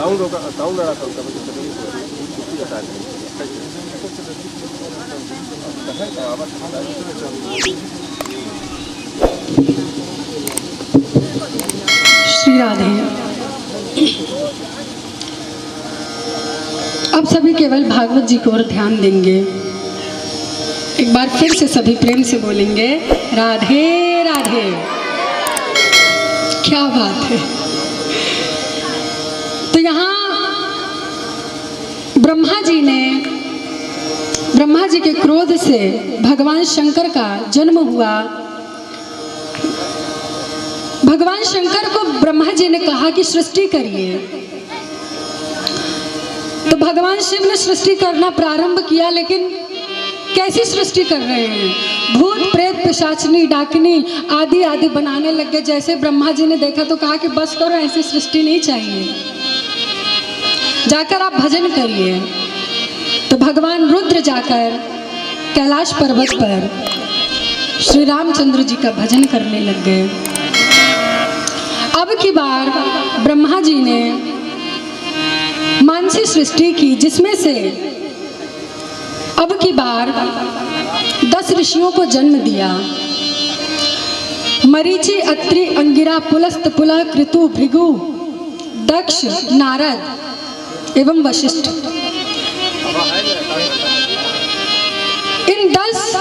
श्री राधे। अब सभी केवल भागवत जी की ओर ध्यान देंगे। एक बार फिर से सभी प्रेम से बोलेंगे राधे राधे। क्या बात है। तो यहाँ ब्रह्मा जी के क्रोध से भगवान शंकर का जन्म हुआ। भगवान शंकर को ब्रह्मा जी ने कहा कि सृष्टि करिए, तो भगवान शिव ने सृष्टि करना प्रारंभ किया। लेकिन कैसी सृष्टि कर रहे हैं? भूत प्रेत पिशाचनी डाकनी आदि आदि बनाने लग गए। जैसे ब्रह्मा जी ने देखा तो कहा कि बस करो, ऐसी सृष्टि नहीं चाहिए, जाकर आप भजन करिए। तो भगवान रुद्र जाकर कैलाश पर्वत पर श्री रामचंद्र जी का भजन करने लग गए। अब की बार ब्रह्मा जी ने मानसी सृष्टि की, जिसमें से अब की बार 10 ऋषियों को जन्म दिया। मरीचि, अत्रि, अंगिरा, पुलस्त, पुलह, कृतु, भृगु, दक्ष, नारद एवं वशिष्ठ। इन 10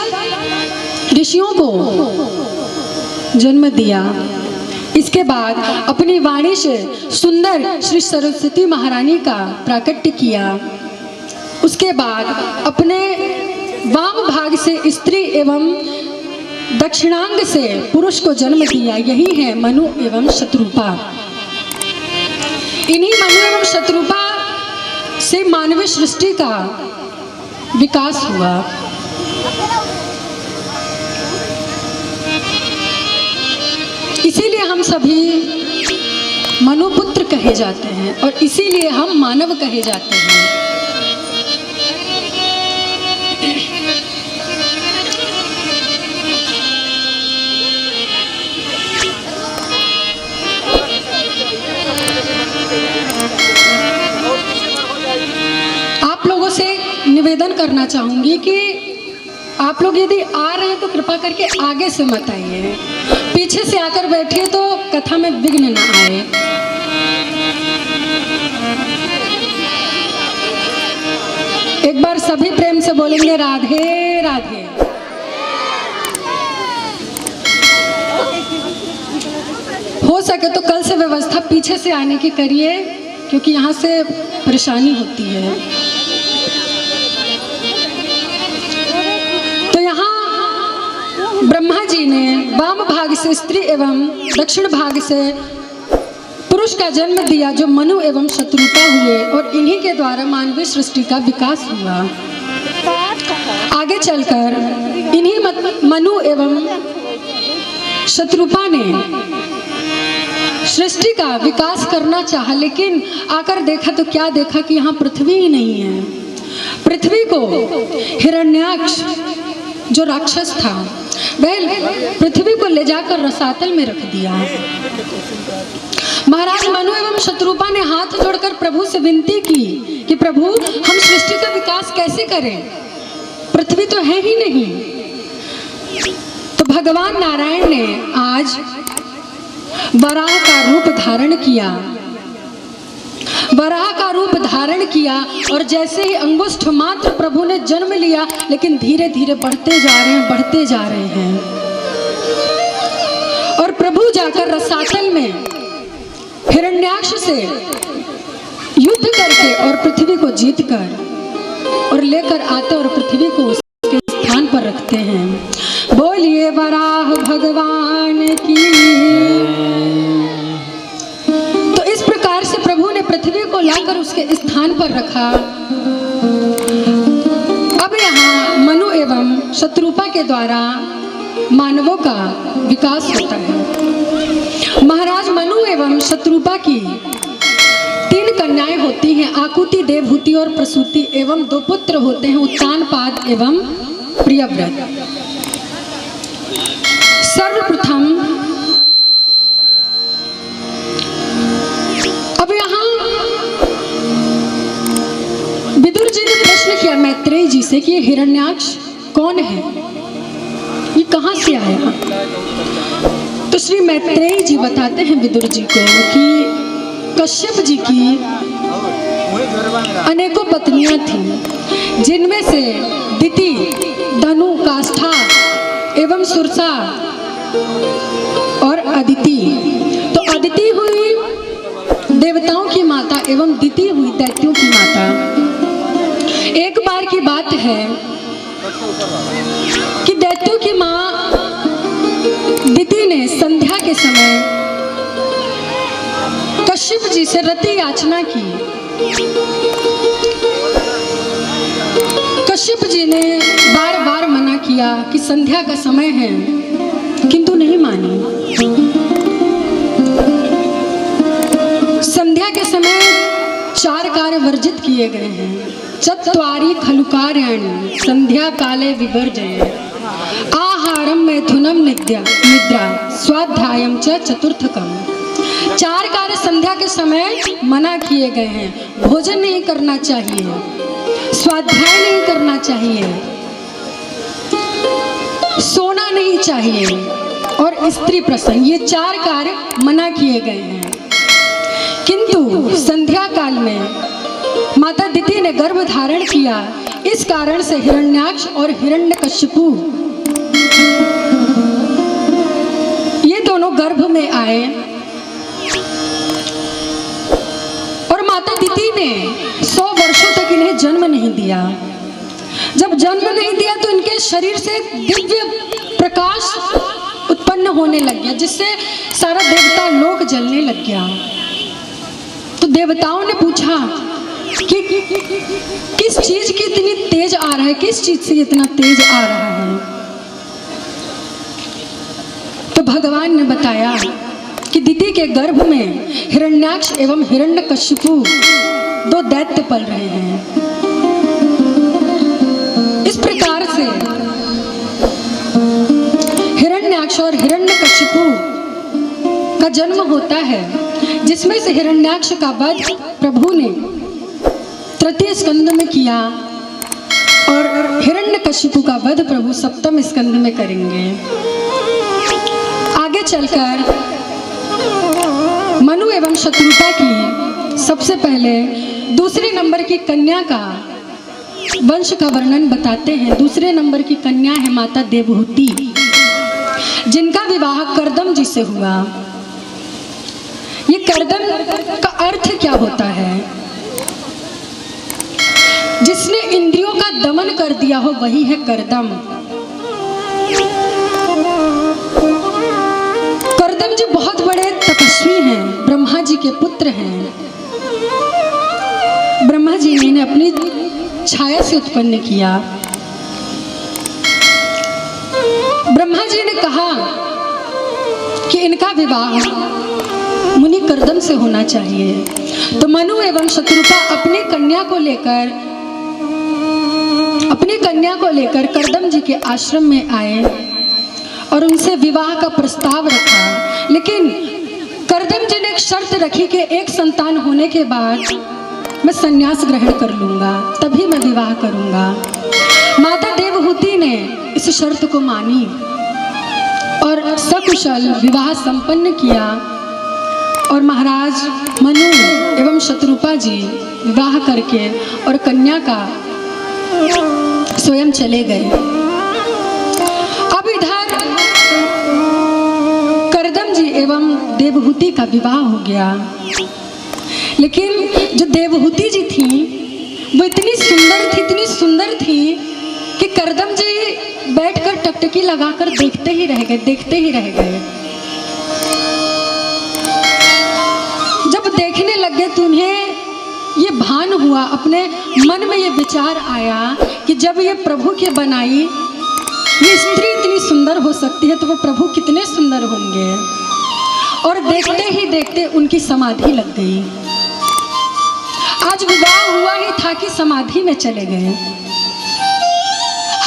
ऋषियों को जन्म दिया। इसके बाद अपनी वाणी से सुंदर श्री सरस्वती महारानी का प्राकट्य किया। उसके बाद अपने वाम भाग से स्त्री एवं दक्षिणांग से पुरुष को जन्म दिया। यही है मनु एवं शत्रुपा। इन्हीं मनु एवं शत्रुपा से मानवीय सृष्टि का विकास हुआ। इसीलिए हम सभी मनुपुत्र कहे जाते हैं और इसीलिए हम मानव कहे जाते हैं। आप लोगों से निवेदन करना चाहूंगी कि आप लोग यदि आ रहे हैं तो कृपा करके आगे से मत आइए, पीछे से आकर बैठिए तो कथा में विघ्न ना आए। एक बार सभी प्रेम से बोलेंगे राधे राधे। हो सके तो कल से व्यवस्था पीछे से आने की करिए, क्योंकि यहाँ से परेशानी होती है। ब्रह्मा जी ने वाम भाग से स्त्री एवं दक्षिण भाग से पुरुष का जन्म दिया, जो मनु एवं शत्रुपा हुए, और इन्हीं के द्वारा मानवीय सृष्टि का विकास हुआ। आगे चलकर इन्हीं मनु एवं शत्रुपा ने सृष्टि का विकास करना चाहा, लेकिन आकर देखा तो क्या देखा कि यहाँ पृथ्वी ही नहीं है। पृथ्वी को हिरण्याक्ष जो राक्षस था वह पृथ्वी को ले जाकर रसातल में रख दिया। महाराज मनु एवं शत्रुपा ने हाथ जोड़कर प्रभु से विनती की कि प्रभु, हम सृष्टि का विकास कैसे करें, पृथ्वी तो है ही नहीं। तो भगवान नारायण ने आज वराह का रूप धारण किया। वराह का रूप धारण किया और जैसे ही अंगुष्ठ मात्र प्रभु ने जन्म लिया, लेकिन धीरे धीरे बढ़ते जा रहे हैं, बढ़ते जा रहे हैं। और प्रभु जाकर रसातल में हिरण्याक्ष से युद्ध करके और पृथ्वी को जीतकर और लेकर आते और पृथ्वी को उसके स्थान पर रखते हैं। बोलिए वराह भगवान की। तो इस प्रकार से प्रभु ने पृथ्वी को लाकर उसके स्थान पर रखा। अब यहाँ मनु एवं शत्रुपा के द्वारा मानवों का विकास होता है। महाराज मनु एवं शत्रुपा की 3 कन्याएं होती हैं, आकुति, देवहूति और प्रसूति, एवं 2 पुत्र होते हैं, उत्तानपाद एवं प्रियव्रत। सर्वप्रथम अब यहाँ मैत्रेयी जी से कि ये हिरण्याक्ष कौन है, ये कहाँ से आया। तो श्री मैत्रेयी जी बताते हैं विदुर जी को कि कश्यप जी की अनेकों पत्नियां थीं, जिनमें से दिति, धनु, काष्ठा एवं सुरसा और अदिति। तो अदिति हुई देवताओं की माता एवं दिति हुई दैत्यों की माता। एक बार की बात है कि दैत्यों की मां दिति ने संध्या के समय कश्यप जी से रति याचना की। कश्यप जी ने बार बार मना किया कि संध्या का समय है, किंतु नहीं मानी। संध्या के समय 4 कार्य वर्जित किए गए हैं। चत्वारि खलु कार्याणि संध्या काले विवर्जय, आहारम मैथुनम निद्रा स्वाध्यायम च चतुर्थकम। 4 कार्य संध्या के समय मना किए गए हैं। भोजन नहीं करना चाहिए, स्वाध्याय नहीं करना चाहिए, सोना नहीं चाहिए और स्त्री प्रसंग, ये 4 कार्य मना किए गए हैं। किंतु संध्या काल में माता दिति ने गर्भ धारण किया। इस कारण से हिरण्याक्ष और हिरण्यकशिपु ये दोनों गर्भ में आए और माता दिति ने 100 वर्षों तक इन्हें जन्म नहीं दिया। जब जन्म नहीं दिया तो इनके शरीर से दिव्य प्रकाश उत्पन्न होने लग गया, जिससे सारा देवता लोक जलने लग गया। तो देवताओं ने पूछा कि किस चीज की इतनी तेज आ रहा है, किस चीज से इतना तेज आ रहा है। तो भगवान ने बताया कि दिति के गर्भ में हिरण्याक्ष एवं हिरण्यकशिपु 2 दैत्य पल रहे हैं। इस प्रकार से हिरण्याक्ष और हिरण्यकशिपु का जन्म होता है, जिसमें से हिरण्याक्ष का वध प्रभु ने 3 स्कंद में किया और हिरण्यकशिपु का वध प्रभु 7 स्कंद में करेंगे। आगे चलकर मनु एवं शत्रुपा की सबसे पहले दूसरे नंबर की कन्या का वंश का वर्णन बताते हैं। दूसरे नंबर की कन्या है माता देवहूति, जिनका विवाह कर्दम जी से हुआ। ये कर्दम का अर्थ क्या होता है? जिसने इंद्रियों का दमन कर दिया हो वही है कर्दम। कर्दम जी बहुत बड़े तपस्वी हैं, ब्रह्मा जी के पुत्र हैं। ब्रह्मा जी ने इन्हें अपनी छाया से उत्पन्न किया। ब्रह्मा जी ने कहा कि इनका विवाह मुनि कर्दम से होना चाहिए। तो मनु एवं शत्रुपा अपनी कन्या को लेकर कर्दम जी के आश्रम में आए और उनसे विवाह का प्रस्ताव रखा। लेकिन कर्दम जी ने एक शर्त रखी कि 1 संतान होने के बाद मैं संन्यास ग्रहण कर लूंगा, तभी मैं विवाह करूंगा। माता देवहूति ने इस शर्त को मानी और सकुशल विवाह संपन्न किया और महाराज मनु एवं शत्रुपा जी विवाह करके और कन्या का स्वयं चले गए। अब इधर कर्दम जी एवं देवहूति का विवाह हो गया। लेकिन जो देवहूति जी थी वो इतनी सुंदर थी कि कर्दम जी बैठकर टकटकी लगाकर देखते ही रह गए। जब देखने लग गए तो उन्हें ये भान हुआ, अपने मन में ये विचार आया कि जब ये प्रभु के बनाई ये स्त्री इतनी सुंदर हो सकती है तो वो प्रभु कितने सुंदर होंगे। और देखते ही देखते उनकी समाधि लग गई। आज विवाह हुआ ही था कि समाधि में चले गए।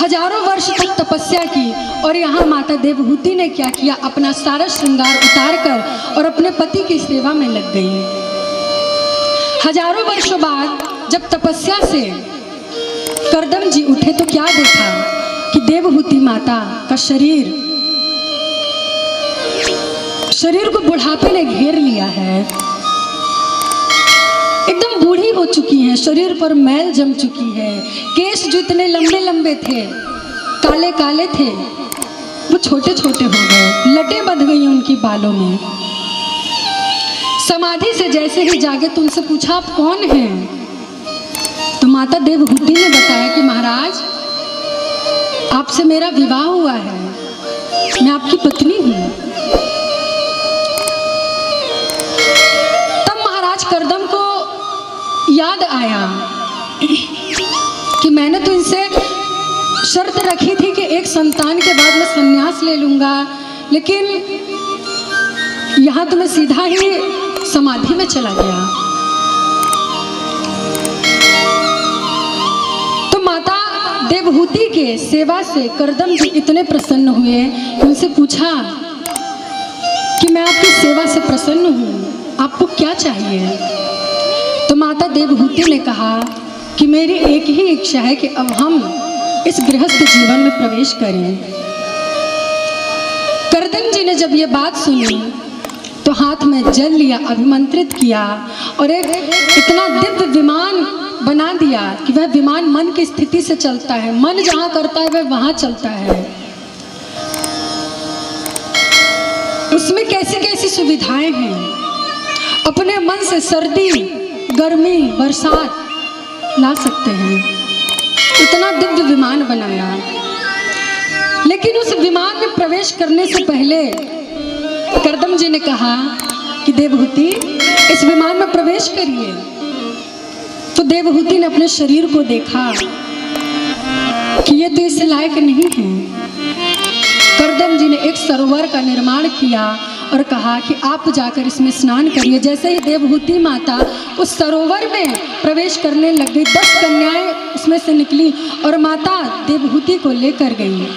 हजारों वर्ष तक तपस्या की और यहाँ माता देवहूति ने क्या किया, अपना सारा श्रृंगार उतार कर और अपने पति की सेवा में लग गई। हजारों वर्षों बाद जब तपस्या से करदम जी उठे तो क्या देखा कि देवहूति माता का शरीर को बुढ़ापे ने घेर लिया है। एकदम बूढ़ी हो चुकी हैं, शरीर पर मैल जम चुकी है। केश जो इतने लंबे लंबे थे, काले काले थे, वो छोटे छोटे हो गए, लटें बंध गई उनकी बालों में। समाधि से जैसे ही जागे तो उनसे पूछा आप कौन हैं? तो माता देवहूति ने बताया कि महाराज आपसे मेरा विवाह हुआ है, मैं आपकी पत्नी हूं। तब महाराज करदम को याद आया कि मैंने तो इनसे शर्त रखी थी कि एक संतान के बाद मैं संन्यास ले लूंगा, लेकिन यहां तो मैं सीधा ही समाधि में चला गया। तो माता देवहूति के सेवा से करदम जी इतने प्रसन्न हुए कि उनसे पूछा कि मैं आपकी सेवा से प्रसन्न हूं, आपको क्या चाहिए? तो माता देवहूति ने कहा कि मेरी एक ही इच्छा है कि अब हम इस गृहस्थ जीवन में प्रवेश करें। करदम जी ने जब ये बात सुनी तो हाथ में जल लिया, अभिमंत्रित किया और एक इतना दिव्य विमान बना दिया कि वह विमान मन की स्थिति से चलता है। मन जहां करता है वह वहां चलता है। उसमें कैसी कैसी सुविधाएं हैं। अपने मन से सर्दी, गर्मी, बरसात ला सकते हैं। इतना दिव्य विमान बनाया। लेकिन उस विमान में प्रवेश करने से पहले करदम जी ने कहा कि देवहूति इस विमान में प्रवेश करिए। तो देवहूति ने अपने शरीर को देखा कि ये तो इस लायक नहीं है। करदम जी ने एक सरोवर का निर्माण किया और कहा कि आप जाकर इसमें स्नान करिए। जैसे ही देवहूति माता उस सरोवर में प्रवेश करने लग गई, 10 कन्याएं उसमें से निकली और माता देवहूति को लेकर गई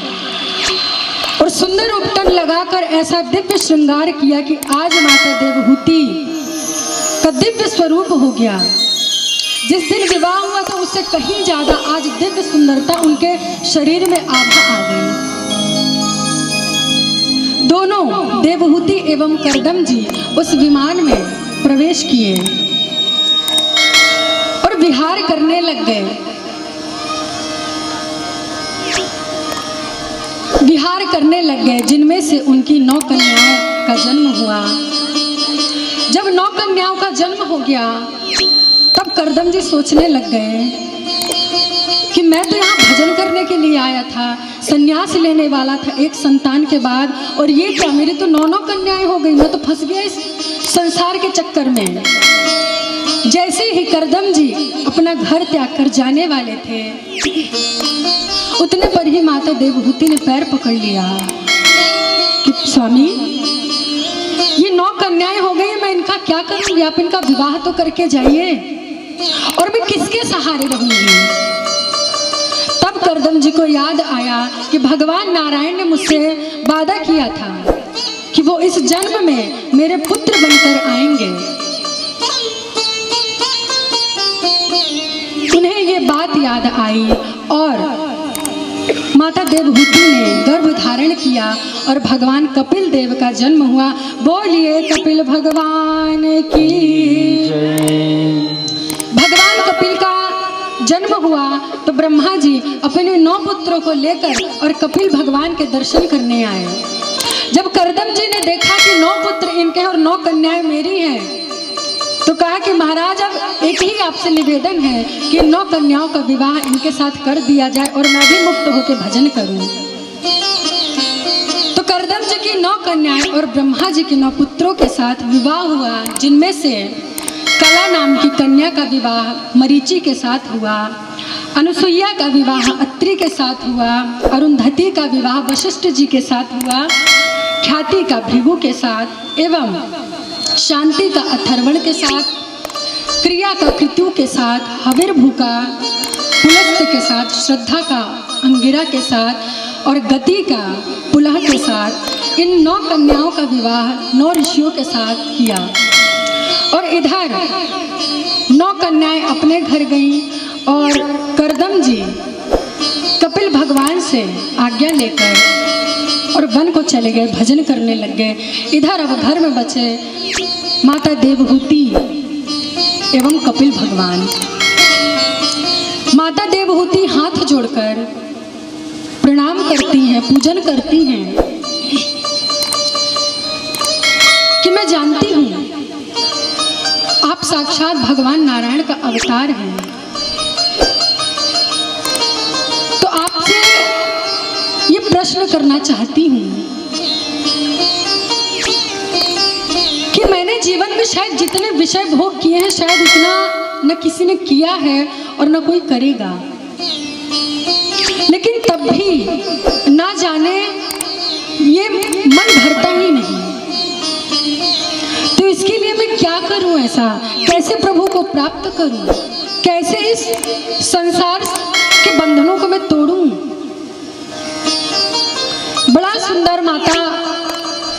और सुंदर उपटन लगाकर ऐसा दिव्य श्रृंगार किया कि आज माता देवहूति का दिव्य स्वरूप हो गया। जिस दिन विवाह हुआ था उससे कहीं ज्यादा आज दिव्य सुंदरता उनके शरीर में आभा आ गई। दोनों देवहूति एवं करदम जी उस विमान में प्रवेश किए और विहार करने लग गए। विहार करने लग गए, जिनमें से उनकी 9 कन्याओं का जन्म हुआ। जब 9 कन्याओं का जन्म हो गया तब करदम जी सोचने लग गए कि मैं तो यहाँ भजन करने के लिए आया था, संन्यास लेने वाला था एक संतान के बाद, और ये क्या, मेरी तो 9 कन्याएं हो गई, मैं तो फंस गया इस संसार के चक्कर में। जैसे ही करदम जी अपना घर त्याग कर जाने वाले थे उतने पर ही माता देवहूति ने पैर पकड़ लिया कि स्वामी ये 9 कन्याएं हो गई, मैं इनका क्या करूंगी? आप इनका विवाह तो करके जाइए और मैं किसके सहारे रहूंगी? तब करदम जी को याद आया कि भगवान नारायण ने मुझसे वादा किया था कि वो इस जन्म में मेरे पुत्र बनकर आएंगे। उन्हें ये बात याद आई और माता देवहूति ने गर्भ धारण किया और भगवान कपिल देव का जन्म हुआ। बोलिए कपिल भगवान की। भगवान कपिल का जन्म हुआ तो ब्रह्मा जी अपने 9 पुत्रों को लेकर और कपिल भगवान के दर्शन करने आए। जब करदम जी ने देखा कि 9 पुत्र इनके और 9 कन्याएं मेरी हैं, तो कहा कि महाराज अब एक ही आपसे निवेदन है कि 9 कन्याओं का विवाह इनके साथ कर दिया जाए और मैं भी मुक्त होकर भजन करूं। तो करदम जी की 9 कन्याएं और ब्रह्मा जी के 9 पुत्रों के साथ विवाह हुआ, जिनमें से कला नाम की कन्या का विवाह मरीचि के साथ हुआ, अनुसुईया का विवाह अत्रि के साथ हुआ, अरुंधति का विवाह वशिष्ठ जी के साथ हुआ, ख्याति का भृगु के साथ एवं शांति का अथर्वण के साथ, क्रिया का कृतु के साथ, हविर्भू का पुलस्त्य के साथ, श्रद्धा का अंगिरा के साथ और गति का पुलह के साथ इन 9 कन्याओं का विवाह 9 ऋषियों के साथ किया। और इधर 9 कन्याएं अपने घर गईं और करदम गौतम जी कपिल भगवान से आज्ञा लेकर और वन को चले गए, भजन करने लग गए। इधर अब घर में बचे माता देवहूति एवं कपिल भगवान। माता देवहूति हाथ जोड़कर प्रणाम करती हैं, पूजन करती हैं कि मैं जानती हूं आप साक्षात भगवान नारायण का अवतार हैं, तो आपसे ये प्रश्न करना चाहती हूं कि मैंने जीवन में शायद जितने विषय भोग किए हैं शायद उतना न किसी ने किया है और न कोई करेगा, लेकिन तब भी ना जाने ये मन भरता ही नहीं। तो इसके लिए मैं क्या करूं, ऐसा कैसे प्रभु को प्राप्त करूं, कैसे इस संसार के बंधनों को मैं तोड़ूं। बड़ा सुंदर माता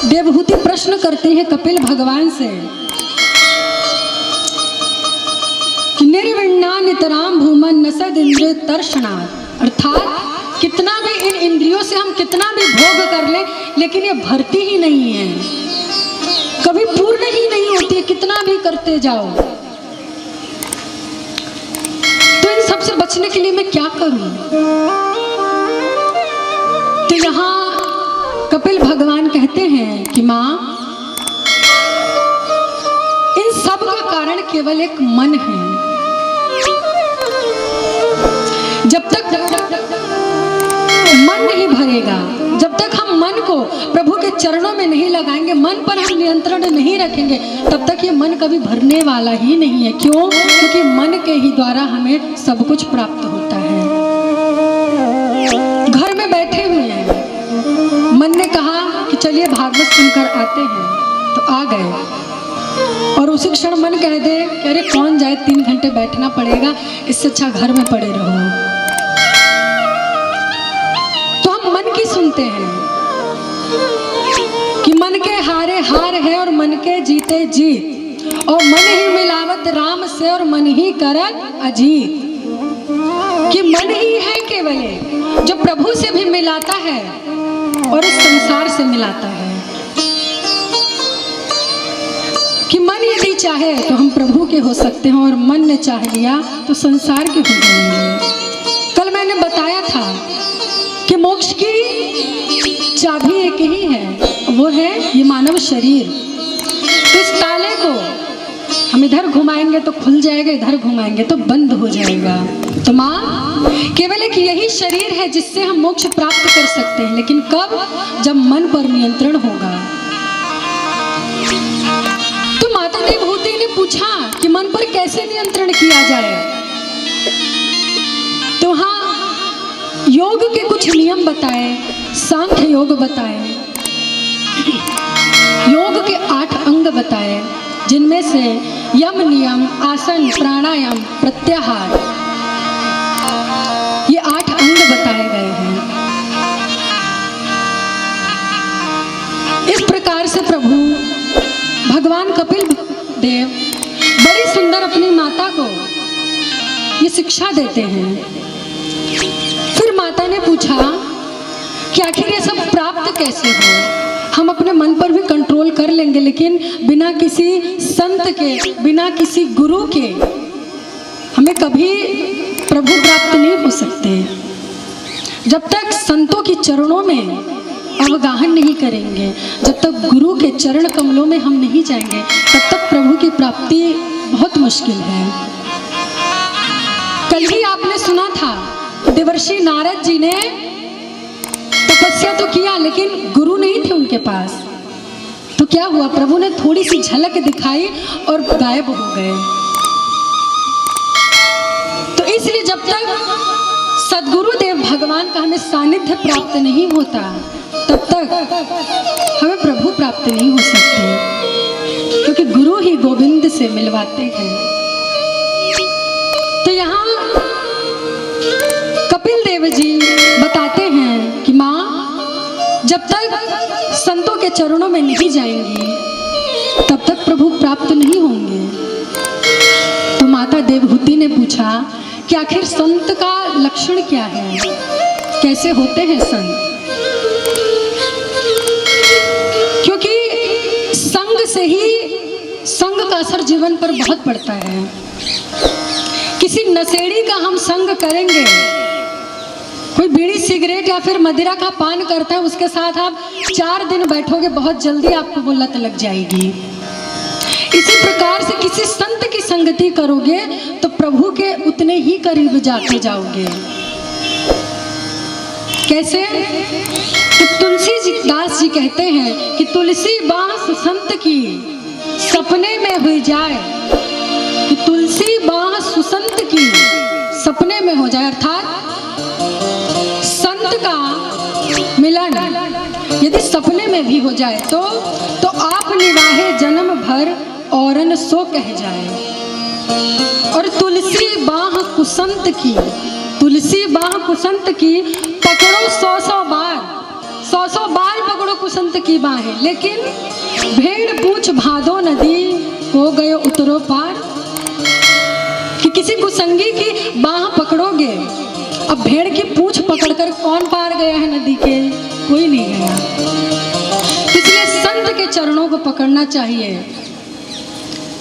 देवहूति प्रश्न करती है कपिल भगवान से, निर्विण्णा नितराम भूमन नसद इंद्र तर्षणा, अर्थात कितना भी इन इंद्रियों से हम कितना भी भोग कर ले लेकिन ये भरती ही नहीं है, कभी पूर्ण ही नहीं होती है, कितना भी करते जाओ। तो इन सब से बचने के लिए मैं क्या करूं? तो यहाँ कपिल भगवान कहते हैं कि माँ, इन सब का कारण केवल एक मन है। जब तक मन नहीं भरेगा, जब तक हम मन को प्रभु के चरणों में नहीं लगाएंगे, मन पर हम नियंत्रण नहीं रखेंगे, तब तक ये मन कभी भरने वाला ही नहीं है। क्यों? क्योंकि मन के ही द्वारा हमें सब कुछ प्राप्त होता है। घर में बैठे हुए हैं, मन ने कहा कि चलिए भागवत सुनकर आते हैं, तो आ गए और उसी क्षण मन कह दे कि अरे कौन जाए, 3 घंटे बैठना पड़ेगा, इससे अच्छा घर में पड़े रहो। तो हम मन की सुनते हैं कि मन के हारे हार है और मन के जीते जीत, और मन ही मिलावत राम से और मन ही करत अजीत, कि मन ही है केवल जो प्रभु से भी मिलाता है और इस संसार से मिलाता है। कि मन यदि चाहे तो हम प्रभु के हो सकते हैं और मन ने चाह लिया तो संसार के हो जाएंगे। कल मैंने बताया था कि मोक्ष की चाबी एक ही है, वो है ये मानव शरीर। तो इस ताले को हम इधर घुमाएंगे तो खुल जाएगा, इधर घुमाएंगे तो बंद हो जाएगा। तो माँ, केवल एक यही शरीर है जिससे हम मोक्ष प्राप्त कर सकते हैं, लेकिन कब? जब मन पर नियंत्रण होगा। तो माता देवहूति ने पूछा कि मन पर कैसे नियंत्रण किया जाए। तो हाँ, योग के कुछ नियम बताए, सांख्य योग बताए, योग के 8 अंग बताए, जिनमें से यम नियम, आसन, प्राणायाम, प्रत्याहार, ये 8 अंग बताए गए हैं। इस प्रकार से प्रभु भगवान कपिल देव बड़ी सुंदर अपनी माता को ये शिक्षा देते हैं। फिर माता ने पूछा कि आखिर ये सब प्राप्त कैसे हो? हम अपने मन पर भी कंट्रोल कर लेंगे, लेकिन बिना किसी संत के, बिना किसी गुरु के हमें कभी प्रभु प्राप्त नहीं हो सकते। जब तक संतों के चरणों में अवगाहन नहीं करेंगे, जब तक गुरु के चरण कमलों में हम नहीं जाएंगे, तब तक प्रभु की प्राप्ति बहुत मुश्किल है। कल ही आपने सुना था देवर्षि नारद जी ने तपस्या तो किया, लेकिन गुरु नहीं थे उनके पास। तो क्या हुआ? प्रभु ने थोड़ी सी झलक दिखाई और गायब हो गए। तो इसलिए जब तक सद्गुरुदेव भगवान का हमें सानिध्य प्राप्त नहीं होता, तब तक हमें प्रभु प्राप्त नहीं हो सकते, क्योंकि गुरु ही गोविंद से मिलवाते हैं। तो यहाँ कपिल देव जी बताते हैं कि माँ, जब तक संतों के चरणों में नहीं जाएंगी, तब तक प्रभु प्राप्त नहीं होंगे। तो माता देवहूति ने पूछा कि आखिर संत का लक्षण क्या है, कैसे होते हैं संत। क्योंकि संग से ही संग का असर जीवन पर बहुत पड़ता है। किसी नशेड़ी का हम संग करेंगे, कोई बीड़ी सिगरेट या फिर मदिरा का पान करता है, उसके साथ आप 4 दिन बैठोगे, बहुत जल्दी आपको वो लत लग जाएगी। इसी प्रकार से किसी संत की संगति करोगे तो प्रभु के उतने ही करीब जाते जाओगे। कैसे? तो तुलसीदास जी कहते हैं कि तुलसी बाँस संत की सपने में हुई जाए, कि तुलसी बाँस सुसंत की सपने में हो जाए। अर्थात संत का मिलन यदि सपने में भी हो जाए तो आप निवाहे जन्म भर औरन सो कह जाए। और तुलसी बाह कुसंत की, तुलसी बाह कुसंत की पकड़ो 100 बार पकड़ो कुसंत की बाहें, लेकिन भेड़ पूछ भादो नदी हो गए उतरो पार। कि किसी कुसंगी की बाह पकड़ोगे, अब भेड़ की पूछ पकड़कर कौन पार गया है नदी के? कोई नहीं गया। इसलिए संत के चरणों को पकड़ना चाहिए।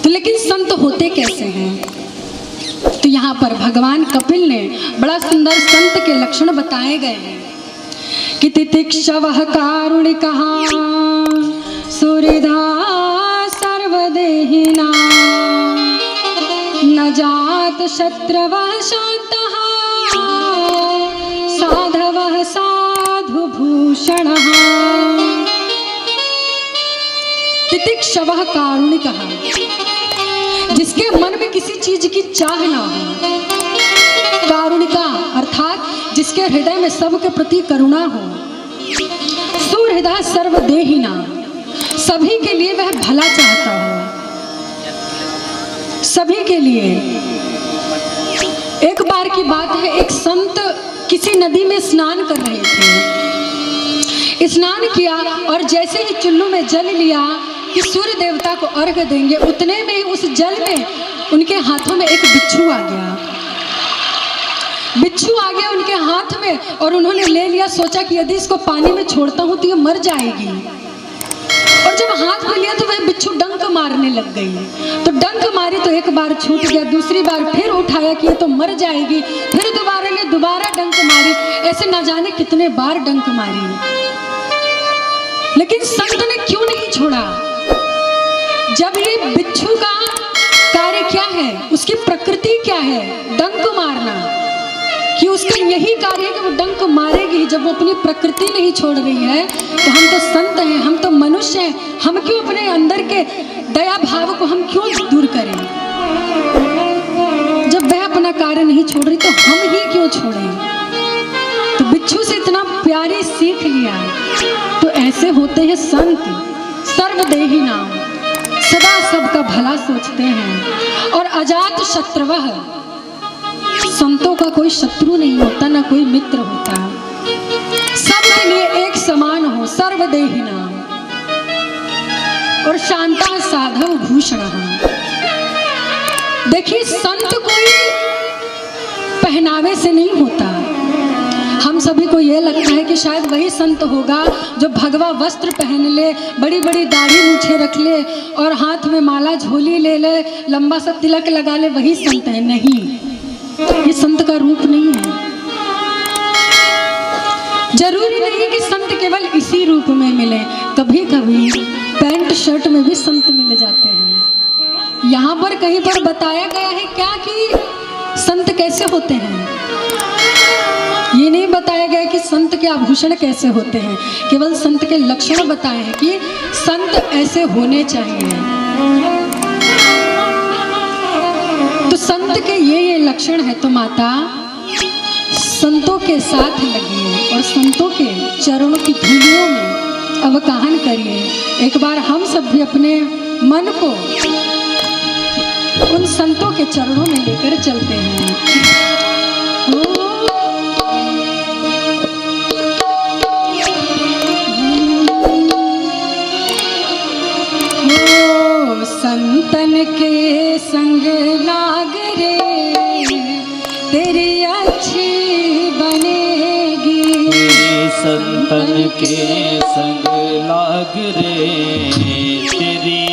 तो लेकिन संत होते कैसे हैं? तो यहाँ पर भगवान कपिल ने बड़ा सुंदर संत के लक्षण बताए गए हैं कि तितिक्षवः कारुणिकः सुहृदा सर्वदेहिना न जात शत्रवः शान्तः साधवः साधुभूषणः। तितिक्षवः कारुणिकः, जिसके मन में किसी चीज की चाह ना हो। कारुणिका अर्थात जिसके हृदय में सबके प्रति करुणा हो। सुहृदा सर्वदेहिना, सभी के लिए वह भला चाहता हो, सभी के लिए। एक बार की बात है, एक संत किसी नदी में स्नान कर रहे थे। स्नान किया और जैसे ही चुल्लू में जल लिया कि सूर्य देवता को अर्घ देंगे, उतने में ही उस जल में उनके हाथों में एक बिच्छू आ गया। बिच्छू आ गया उनके हाथ में और उन्होंने ले लिया। सोचा कि यदि इसको पानी में छोड़ता हूं तो ये मर जाएगी। और जब हाथ में लिया तो वह बिच्छू डंक मारने लग गई। तो डंक मारी तो एक बार छूट गया, दूसरी बार फिर उठाया कि ये तो मर जाएगी, फिर दोबारा ले, दोबारा डंक मारी। ऐसे ना जाने कितने बार डंक मारी, लेकिन संत ने क्यों नहीं छोड़ा? जब ये बिच्छू का कार्य क्या है, उसकी प्रकृति क्या है? डंक मारना, कि उसका यही कार्य है कि वो डंक मारेगी। जब वो अपनी प्रकृति नहीं छोड़ रही है तो हम तो संत हैं, हम तो मनुष्य हैं, हम क्यों अपने अंदर के दया भाव को हम क्यों दूर करें? जब वह अपना कार्य नहीं छोड़ रही तो हम ही क्यों छोड़ें? तो बिच्छू से इतना प्यारी सीख लिया। तो ऐसे होते हैं संत, सर्वदेही नाम, सदा सबका भला सोचते हैं। और अजात शत्रुवः, संतों का कोई शत्रु नहीं होता, ना कोई मित्र होता, सबके लिए एक समान हो। सर्वदेही नाम और शांता साधव भूषणः। देखिए, संत कोई पहनावे से नहीं होता। हम सभी को यह लगता है कि शायद वही संत होगा जो भगवा वस्त्र पहन ले, बड़ी बड़ी दाढ़ी मूछे रख ले और हाथ में माला झोली ले ले, लंबा सा तिलक लगा ले, वही संत है। नहीं, ये संत का रूप नहीं है। जरूरी नहीं कि संत केवल इसी रूप में मिले, कभी कभी पैंट शर्ट में भी संत मिल जाते हैं। यहाँ पर कहीं पर बताया गया है क्या कि संत कैसे होते हैं? ये नहीं बताया गया कि संत के आभूषण कैसे होते हैं, केवल संत के लक्षण बताए हैं कि संत ऐसे होने चाहिए। तो संत के ये लक्षण है। तो माता, संतों के साथ लगिए और संतों के चरणों की धूलियों में अवगाहन करिए। एक बार हम सब भी अपने मन को उन संतों के चरणों में लेकर चलते हैं। संतन के संग लाग रे तेरी अच्छी बनेगी। संतन के संग लाग रे तेरी